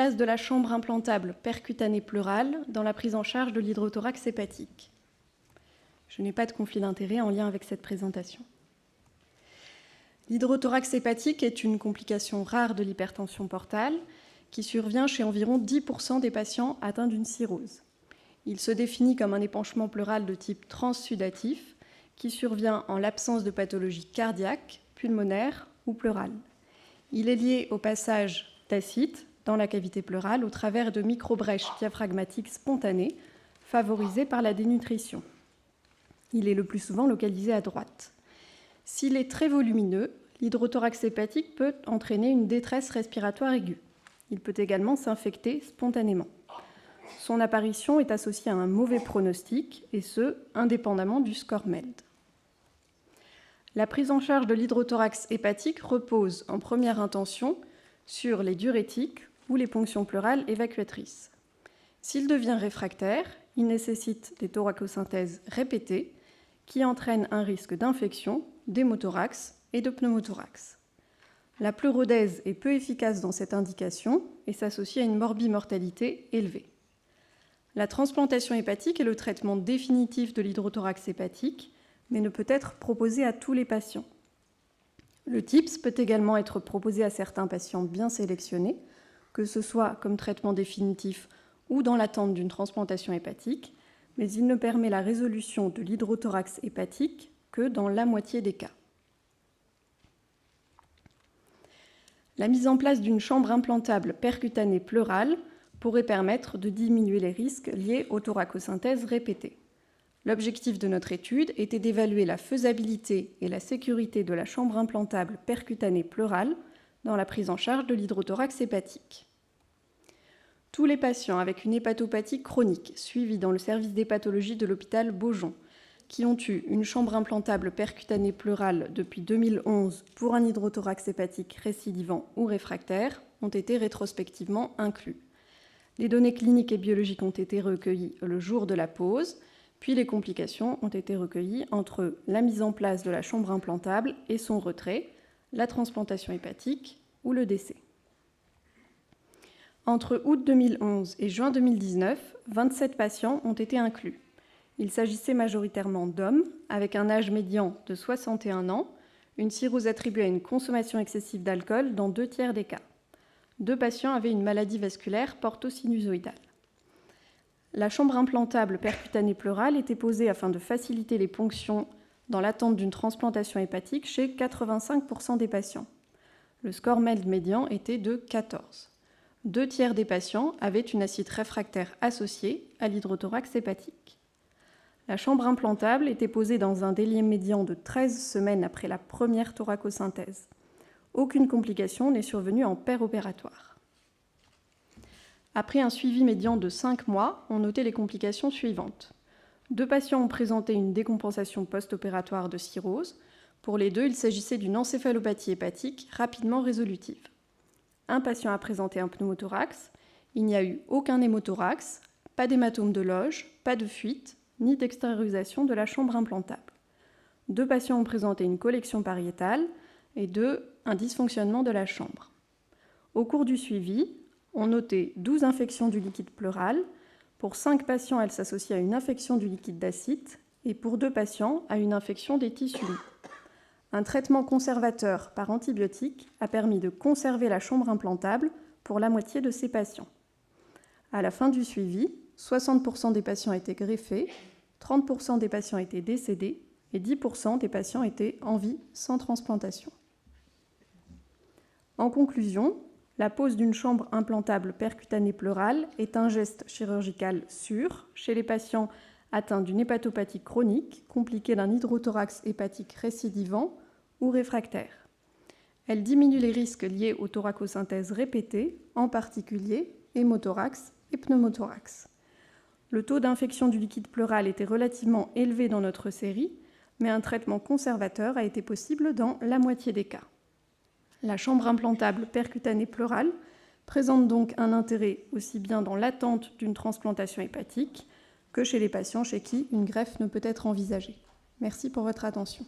Place de la chambre implantable percutanée pleurale dans la prise en charge de l'hydrothorax hépatique. Je n'ai pas de conflit d'intérêt en lien avec cette présentation. L'hydrothorax hépatique est une complication rare de l'hypertension portale qui survient chez environ 10% des patients atteints d'une cirrhose. Il se définit comme un épanchement pleural de type transsudatif qui survient en l'absence de pathologie cardiaque, pulmonaire ou pleurale. Il est lié au passage d'acide dans la cavité pleurale au travers de microbrèches diaphragmatiques spontanées favorisées par la dénutrition. Il est le plus souvent localisé à droite. S'il est très volumineux, l'hydrothorax hépatique peut entraîner une détresse respiratoire aiguë. Il peut également s'infecter spontanément. Son apparition est associée à un mauvais pronostic, et ce, indépendamment du score MELD. La prise en charge de l'hydrothorax hépatique repose en première intention sur les diurétiques ou les ponctions pleurales évacuatrices. S'il devient réfractaire, il nécessite des thoracosynthèses répétées qui entraînent un risque d'infection, d'hémothorax et de pneumothorax. La pleurodèse est peu efficace dans cette indication et s'associe à une morbimortalité élevée. La transplantation hépatique est le traitement définitif de l'hydrothorax hépatique, mais ne peut être proposé à tous les patients. Le TIPS peut également être proposé à certains patients bien sélectionnés, que ce soit comme traitement définitif ou dans l'attente d'une transplantation hépatique, mais il ne permet la résolution de l'hydrothorax hépatique que dans la moitié des cas. La mise en place d'une chambre implantable percutanée pleurale pourrait permettre de diminuer les risques liés aux thoracosynthèses répétées. L'objectif de notre étude était d'évaluer la faisabilité et la sécurité de la chambre implantable percutanée pleurale dans la prise en charge de l'hydrothorax hépatique. Tous les patients avec une hépatopathie chronique suivis dans le service d'hépatologie de l'hôpital Beaujon qui ont eu une chambre implantable percutanée pleurale depuis 2011 pour un hydrothorax hépatique récidivant ou réfractaire ont été rétrospectivement inclus. Les données cliniques et biologiques ont été recueillies le jour de la pose, puis les complications ont été recueillies entre la mise en place de la chambre implantable et son retrait, la transplantation hépatique ou le décès. Entre août 2011 et juin 2019, 27 patients ont été inclus. Il s'agissait majoritairement d'hommes avec un âge médian de 61 ans, une cirrhose attribuée à une consommation excessive d'alcool dans 2/3 des cas. 2 patients avaient une maladie vasculaire portosinusoïdale. La chambre implantable percutanée pleurale était posée afin de faciliter les ponctions dans l'attente d'une transplantation hépatique chez 85% des patients. Le score MELD médian était de 14. 2/3 des patients avaient une acide réfractaire associée à l'hydrothorax hépatique. La chambre implantable était posée dans un délai médian de 13 semaines après la première thoracosynthèse. Aucune complication n'est survenue en péropératoire. Après un suivi médian de 5 mois, on notait les complications suivantes. 2 patients ont présenté une décompensation post-opératoire de cirrhose. Pour les 2, il s'agissait d'une encéphalopathie hépatique rapidement résolutive. Un patient a présenté un pneumothorax. Il n'y a eu aucun hémothorax, pas d'hématome de loge, pas de fuite, ni d'extériorisation de la chambre implantable. 2 patients ont présenté une collection pariétale et 2, un dysfonctionnement de la chambre. Au cours du suivi, on notait 12 infections du liquide pleural. Pour 5 patients, elles s'associaient à une infection du liquide d'acide et pour 2 patients, à une infection des tissus. Un traitement conservateur par antibiotiques a permis de conserver la chambre implantable pour la moitié de ces patients. À la fin du suivi, 60% des patients étaient greffés, 30% des patients étaient décédés et 10% des patients étaient en vie sans transplantation. En conclusion, la pose d'une chambre implantable percutanée pleurale est un geste chirurgical sûr chez les patients atteints d'une hépatopathie chronique compliquée d'un hydrothorax hépatique récidivant ou réfractaire. Elle diminue les risques liés aux thoracosynthèses répétées, en particulier hémothorax et pneumothorax. Le taux d'infection du liquide pleural était relativement élevé dans notre série, mais un traitement conservateur a été possible dans la moitié des cas. La chambre implantable percutanée pleurale présente donc un intérêt aussi bien dans l'attente d'une transplantation hépatique que chez les patients chez qui une greffe ne peut être envisagée. Merci pour votre attention.